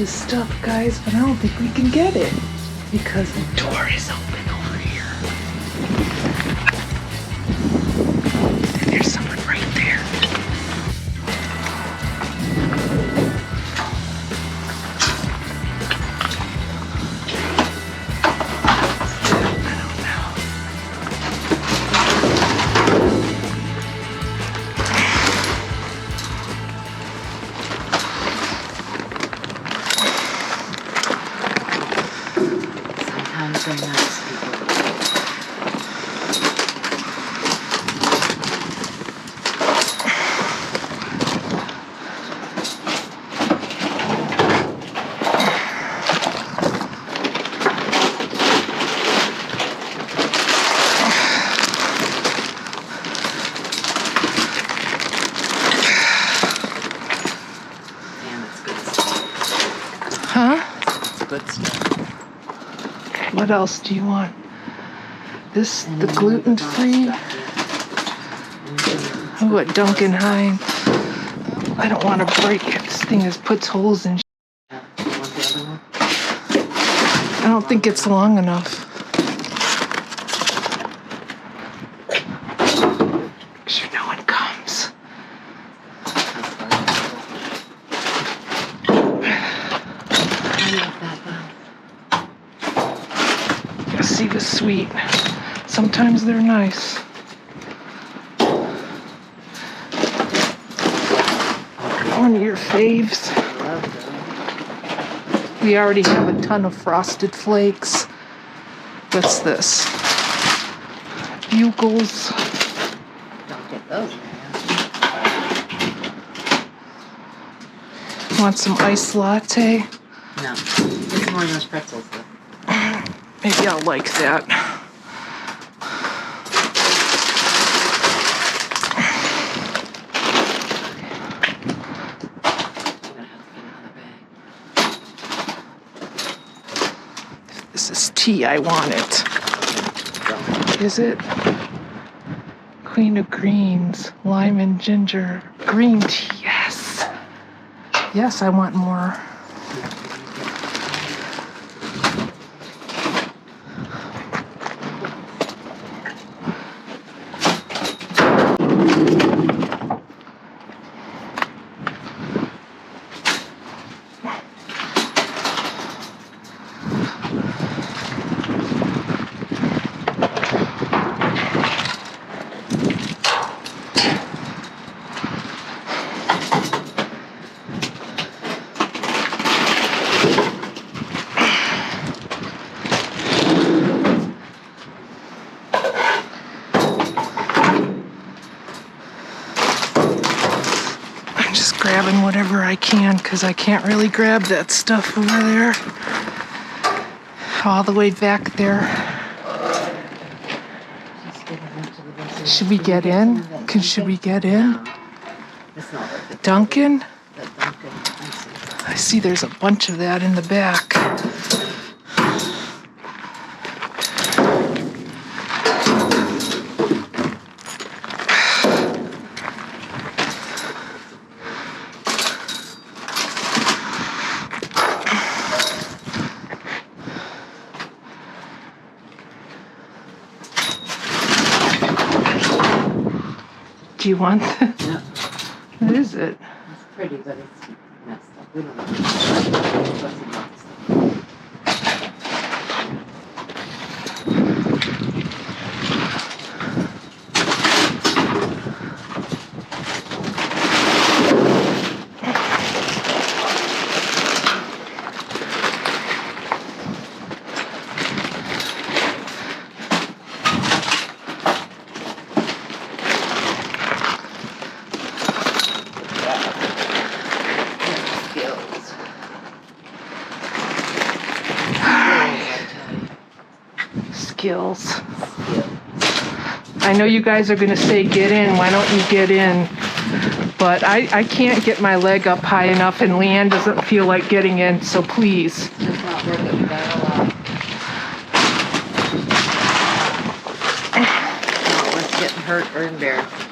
this stuff, guys, but I don't think we can get it because the door is open over here. There's someone right there. What else do you want? This, the gluten-free? Oh, a Duncan Hine. I don't want to break it. This thing puts holes in. I don't think it's long enough. Make sure no one comes. See the sweet. Sometimes they're nice. One of your faves. We already have a ton of Frosted Flakes. What's this? Bugles. Don't get those, man. Want some iced latte? No. It's more than those pretzels, though. Maybe I'll like that. If this is tea, I want it. Is it? Queen of Greens, lime and ginger, green tea, yes. Yes, I want more. Grabbing whatever I can because I can't really grab that stuff over there. All the way back there. Should we get in? Should we get in? Duncan? I see there's a bunch of that in the back. Do you want that? Yeah. What is it? It's pretty, but it's messed up. We don't know. Skills. I know you guys are going to say get in, why don't you get in? But I can't get my leg up high enough and LeeAnn doesn't feel like getting in, so please. It's not worth it. We got it a lot. Not worth getting hurt or embarrassed.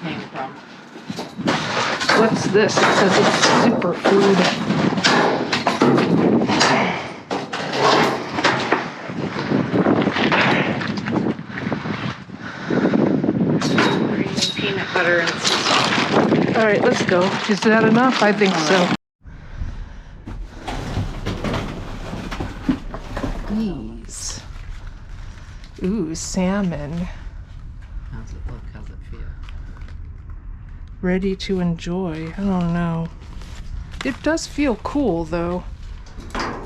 Came from. What's this? It says it's superfood. Cream and peanut butter and sea salt. All right, let's go. Is that enough? I think so. These. Ooh, salmon. How's it look? How's it feel? Ready to enjoy. I don't know. It does feel cool though. I'll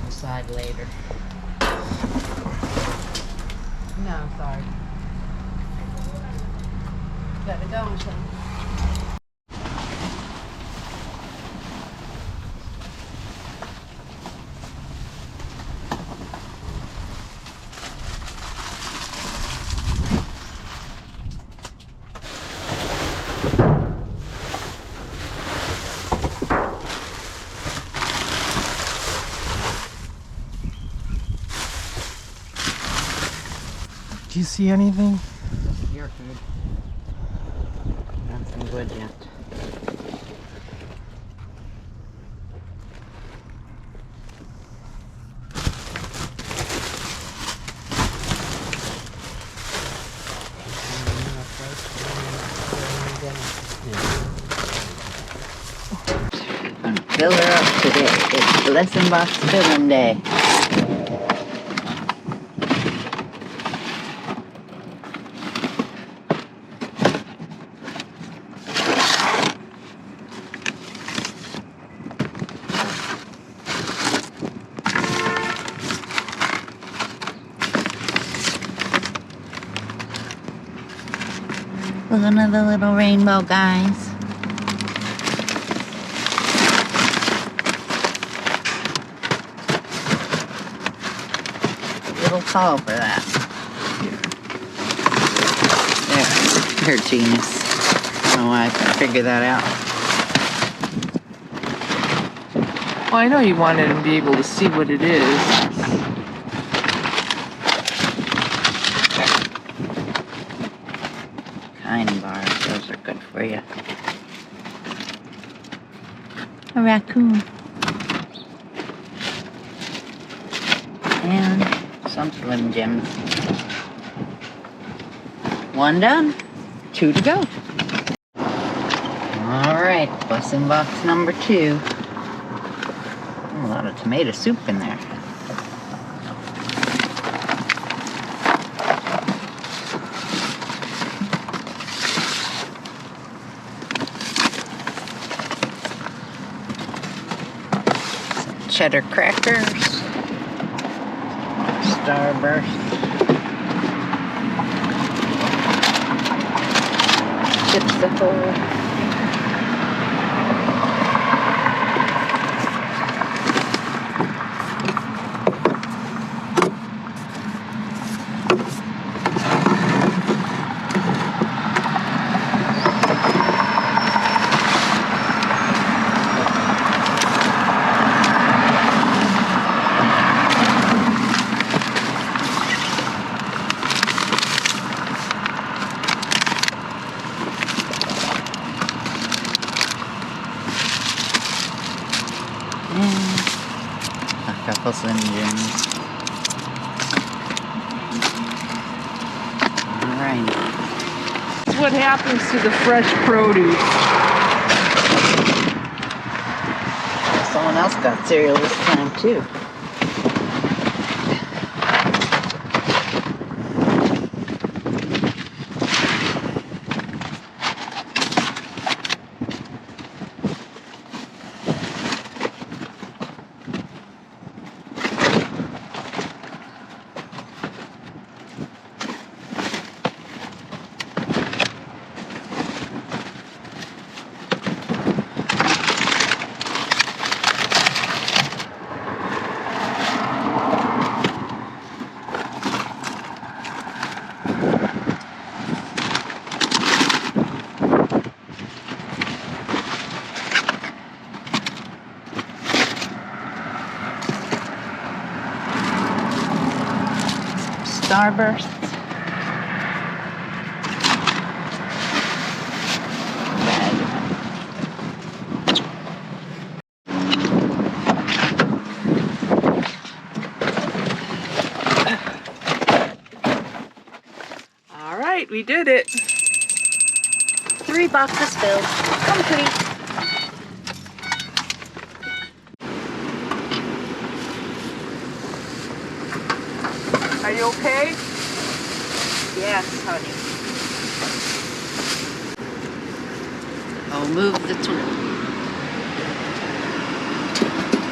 decide later. No, sorry. Gotta go, Michelle. Do you see anything? Your food. Nothing good yet. I'm gonna fill her up today. It's lesson box filling day. Look, another little rainbow, guys. A little tall for that. There, her genius. I don't know why I couldn't figure that out. Well, I know you wanted him to be able to see what it is. Kind bars, those are good for you. A raccoon. And some Slim Jims. One done, 2 to go. Alright, blessing box number 2. A lot of tomato soup in there. Some cheddar crackers. Starburst. Chipsicle. A couple Slim Jims. Alright. That's what happens to the fresh produce. Someone else got cereal this time too. Starbursts. All right, we did it. 3 boxes filled. Complete. Are you okay? Yes, honey. I'll move the tool.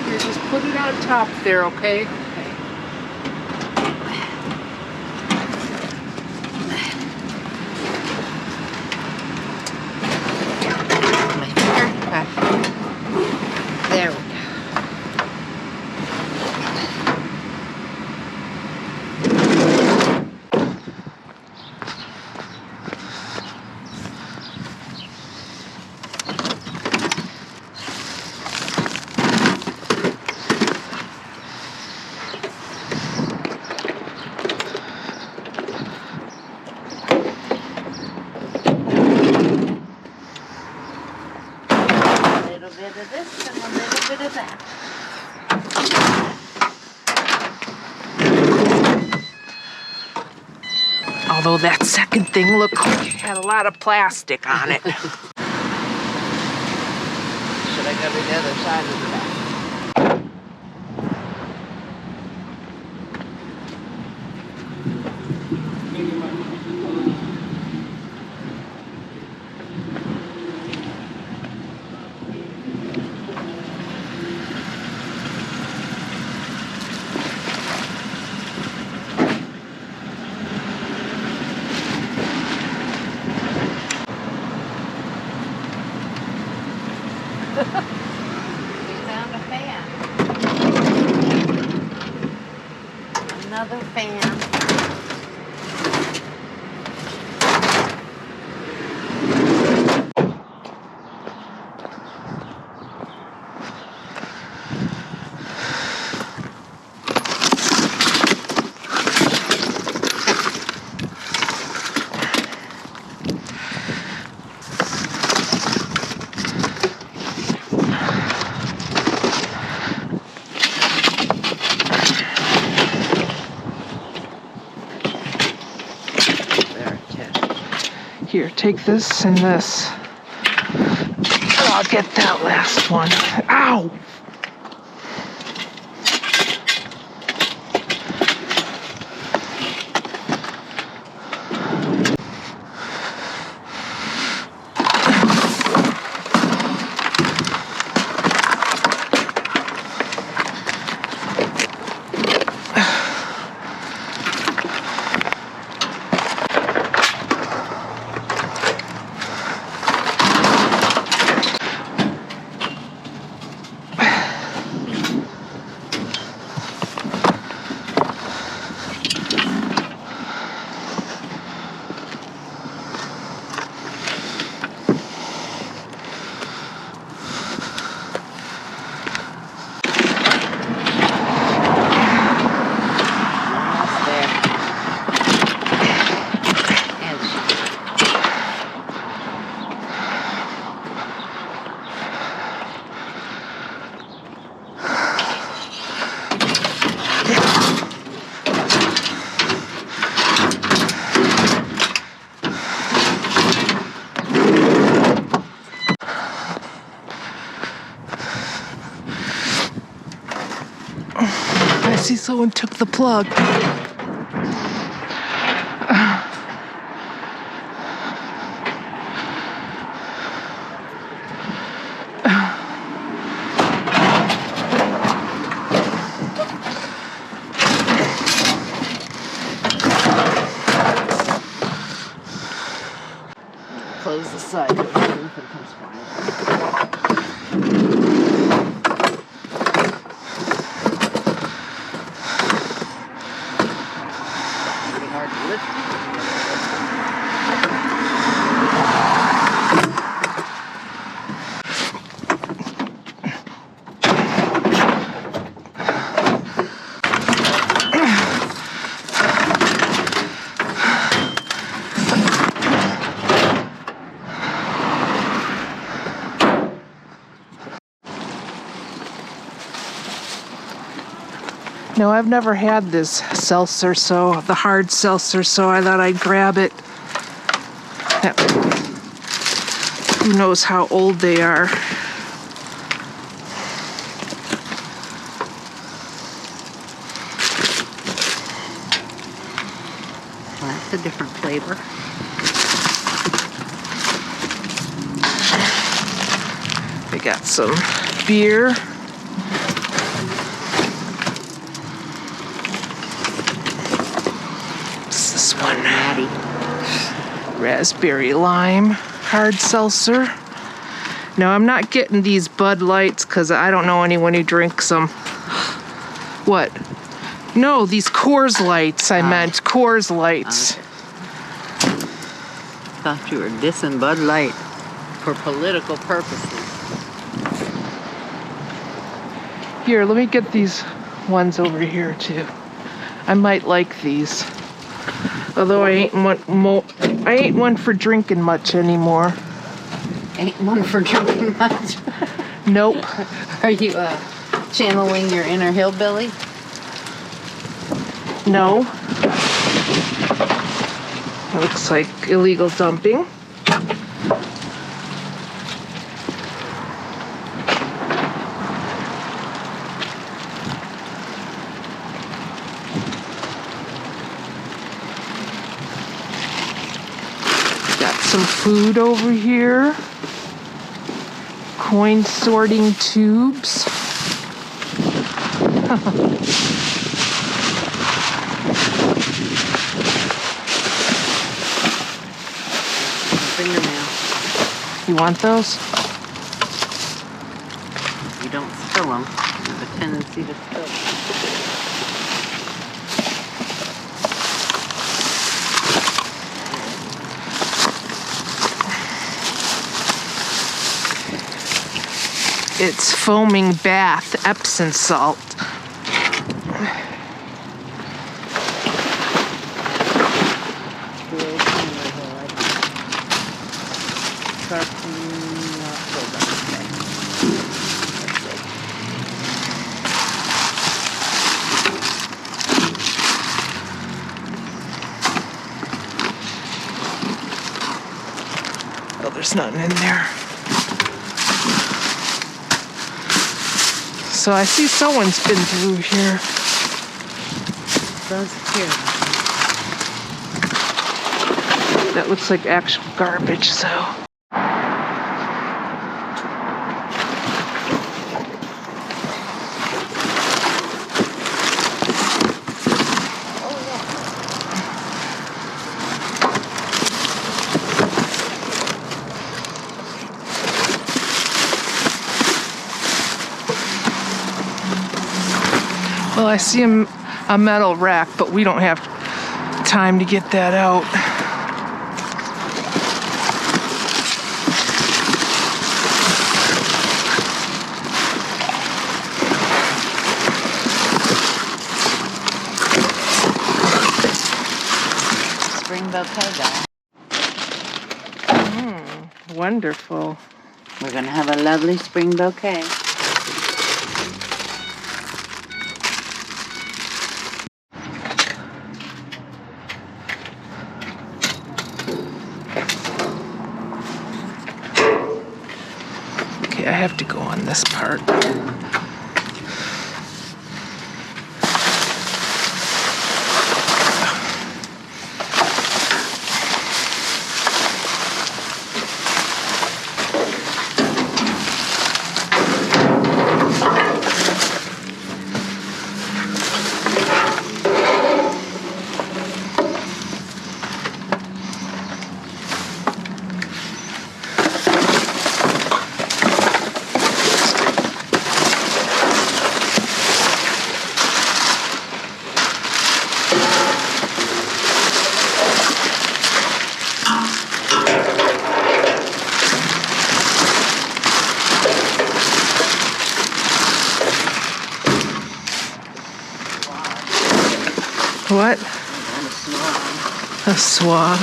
Here, just put it on top there, okay? My finger. Okay. There we go. A little bit of this and a little bit of that. Although that second thing looked like it had a lot of plastic on it. Should I go to the other side of the back? We found a fan. Another fan. Here, take this and this. Oh, I'll get that last one. Ow! I see someone took the plug. Close the side door so nothing comes flying. Pretty hard to lift. No, I've never had this seltzer, so the hard seltzer, so I thought I'd grab it. Who knows how old they are. Well, that's a different flavor. They got some beer. What's this one? Natty. Raspberry lime hard seltzer. No, I'm not getting these Bud Lights because I don't know anyone who drinks them. What? No, these Coors Lights. I meant Coors Lights. Thought you were dissing Bud Light for political purposes. Here, let me get these ones over here too. I might like these. Although I ain't one for drinking much anymore. Ain't one for drinking much. Nope. Are you channeling your inner hillbilly? No. It looks like illegal dumping. Got some food over here. Coin sorting tubes. Fingernail. You want those? You don't spill them. You have a tendency to spill them. It's foaming bath Epsom salt. Oh, there's nothing in there. So I see someone's been through here. Those here. That looks like actual garbage, so. Well, I see a metal rack, but we don't have time to get that out. Spring bouquet, guy. Wonderful. We're gonna have a lovely spring bouquet. Okay, I have to go on this part. What? A swab.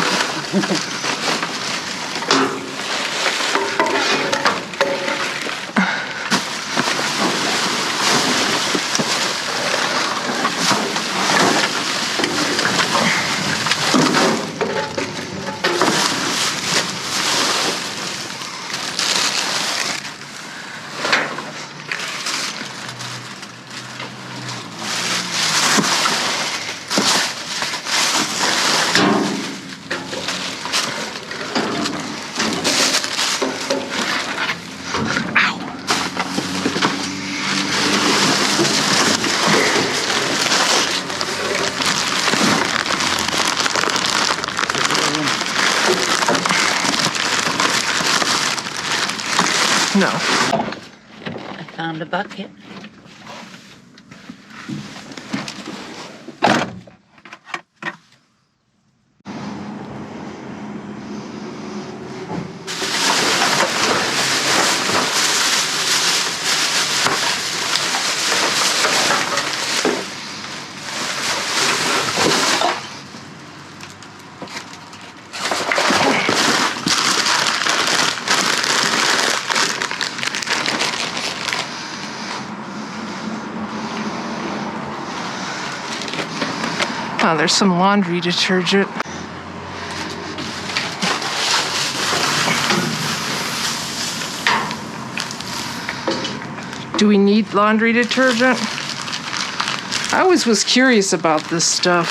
No. I found a bucket. Oh, there's some laundry detergent. Do we need laundry detergent? I always was curious about this stuff.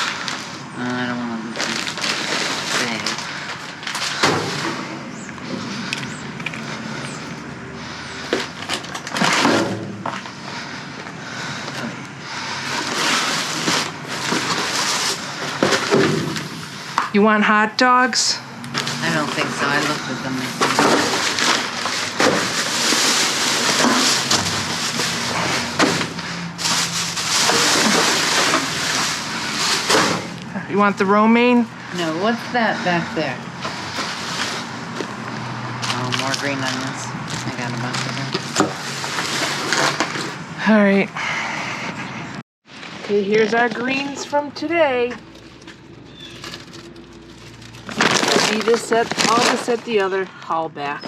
I don't want to say. You want hot dogs? I don't think so. I looked at them. You want the romaine? No, what's that back there? Oh, more green onions. I got a bunch of them. All right. Okay, here's our greens from today. See this at all this at the other haul back.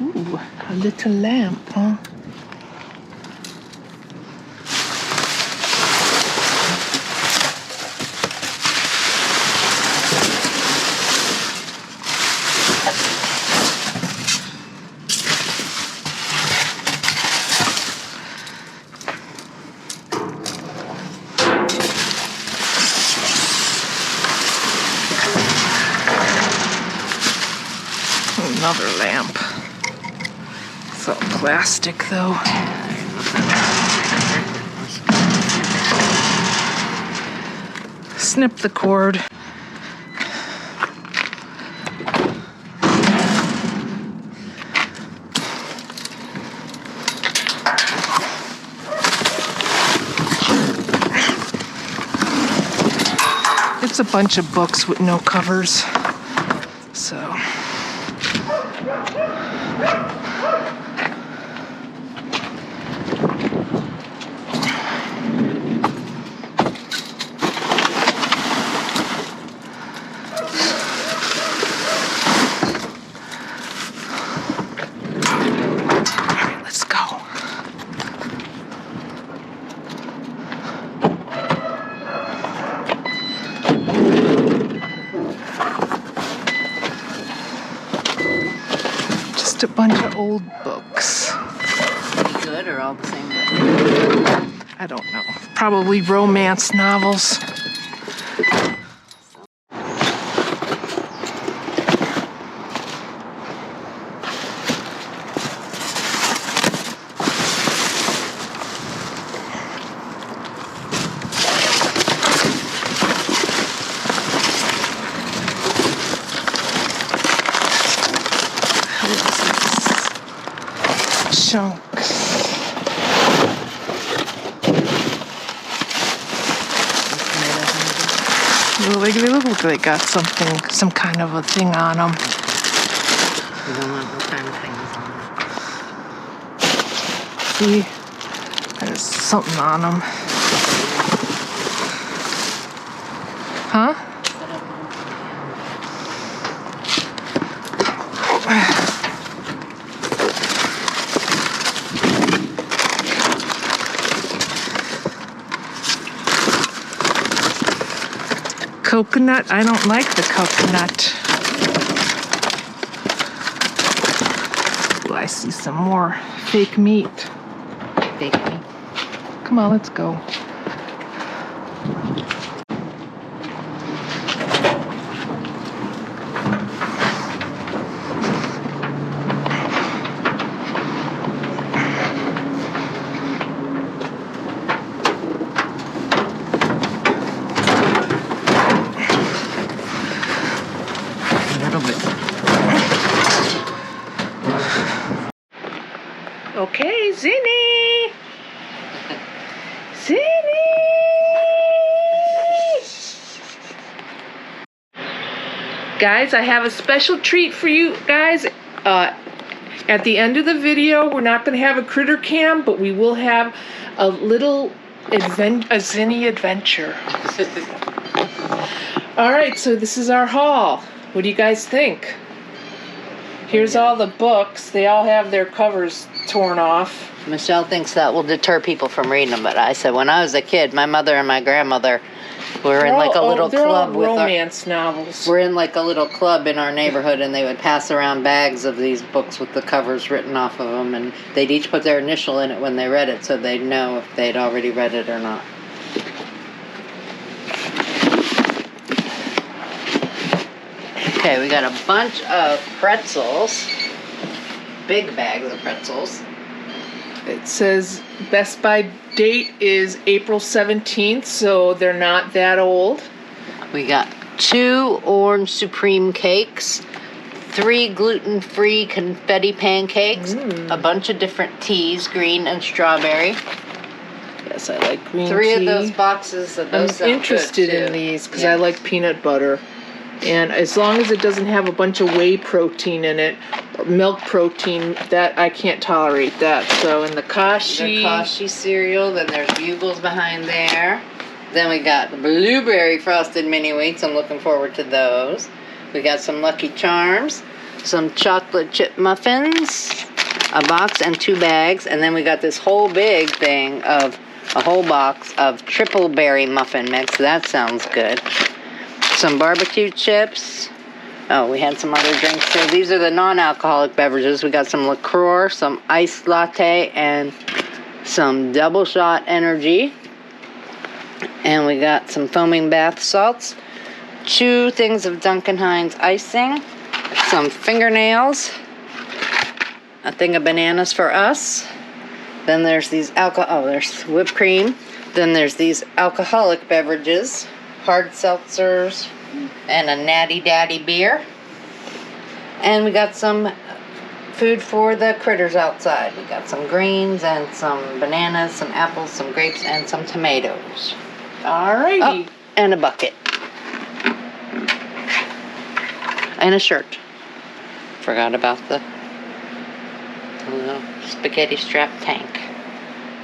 Ooh, a little lamp, huh? Another lamp. It's all plastic though. Snip the cord. It's a bunch of books with no covers. So let's go. Just a bunch of old books. Good or all the same? I don't know. Probably romance novels. Chunks. They look like they got something, some kind of a thing on them. We don't want what kind of things on. See, there's something on them. Huh? Coconut? I don't like the coconut. Ooh, I see some more fake meat. Fake meat. Come on, let's go. Okay, Zinni! Zinni! Guys, I have a special treat for you guys. At the end of the video, we're not going to have a critter cam, but we will have a little a Zinni adventure. Alright, so this is our haul. What do you guys think? Here's all the books. They all have their covers torn off. Michelle thinks that will deter people from reading them, but I said when I was a kid, my mother and my grandmother were in like a little club with romance novels. We're in like a little club in our neighborhood, and they would pass around bags of these books with the covers written off of them, and they'd each put their initial in it when they read it, so they'd know if they'd already read it or not. Okay, we got a bunch of pretzels. Big bags of pretzels. It says Best By date is April 17th, so they're not that old. We got 2 orange supreme cakes, 3 gluten-free confetti pancakes, a bunch of different teas, green and strawberry. Yes, I like green 3 tea. of those boxes of those I'm interested in these because I like peanut butter. And as long as it doesn't have a bunch of whey protein in it, or milk protein, that I can't tolerate that. So in the Kashi. The Kashi cereal, then there's Bugles behind there. Then we got the blueberry frosted mini wheats. I'm looking forward to those. We got some Lucky Charms, some chocolate chip muffins, a box and 2 bags, and then we got this whole big thing of a whole box of triple berry muffin mix. That sounds good. Some barbecue chips. Oh, we had some other drinks too. These are the non-alcoholic beverages. We got some liqueur, some iced latte, and some double shot energy. And we got some foaming bath salts, 2 things of Duncan Hines icing, some fingernails, a thing of bananas for us. Then there's these there's whipped cream. Then there's these alcoholic beverages, hard seltzers, and a Natty Daddy beer. And we got some food for the critters outside. We got some greens and some bananas, some apples, some grapes, and some tomatoes. Alrighty. Oh, and a bucket. And a shirt. Forgot about the little spaghetti strap tank.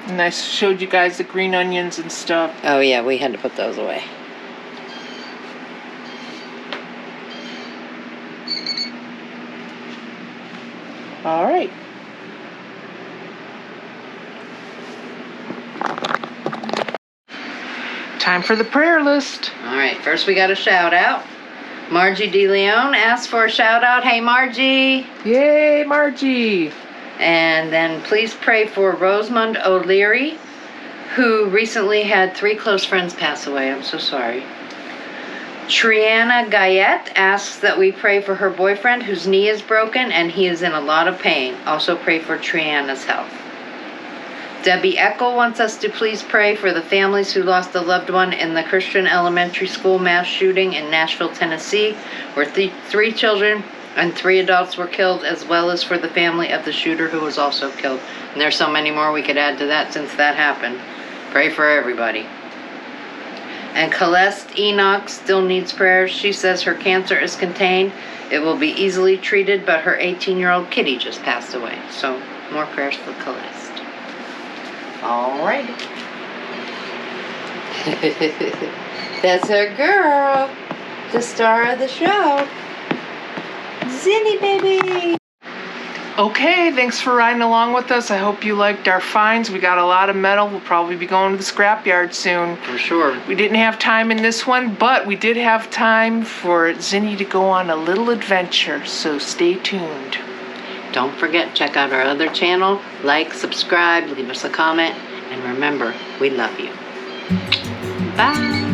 And I showed you guys the green onions and stuff. Oh yeah, we had to put those away. All right. Time for the prayer list. All right, first we got a shout out. Margie DeLeon asked for a shout out. Hey Margie. Yay, Margie. And then please pray for Rosamund O'Leary, who recently had 3 close friends pass away. I'm so sorry. Triana Gayette asks that we pray for her boyfriend whose knee is broken and he is in a lot of pain. Also pray for Triana's health. Debbie Eckel wants us to please pray for the families who lost a loved one in the Christian elementary school mass shooting in Nashville, Tennessee, where 3 children and 3 adults were killed, as well as for the family of the shooter who was also killed. And there's so many more we could add to that since that happened. Pray for everybody. And Celeste Enoch still needs prayers. She says her cancer is contained. It will be easily treated, but her 18-year-old kitty just passed away. So more prayers for Celeste. All right. That's our girl, the star of the show, Zinny baby. Okay, thanks for riding along with us. I hope you liked our finds. We got a lot of metal. We'll probably be going to the scrapyard soon. For sure. We didn't have time in this one, but we did have time for Zinny to go on a little adventure, so stay tuned. Don't forget, check out our other channel. Like, subscribe, leave us a comment, and remember, we love you. Bye.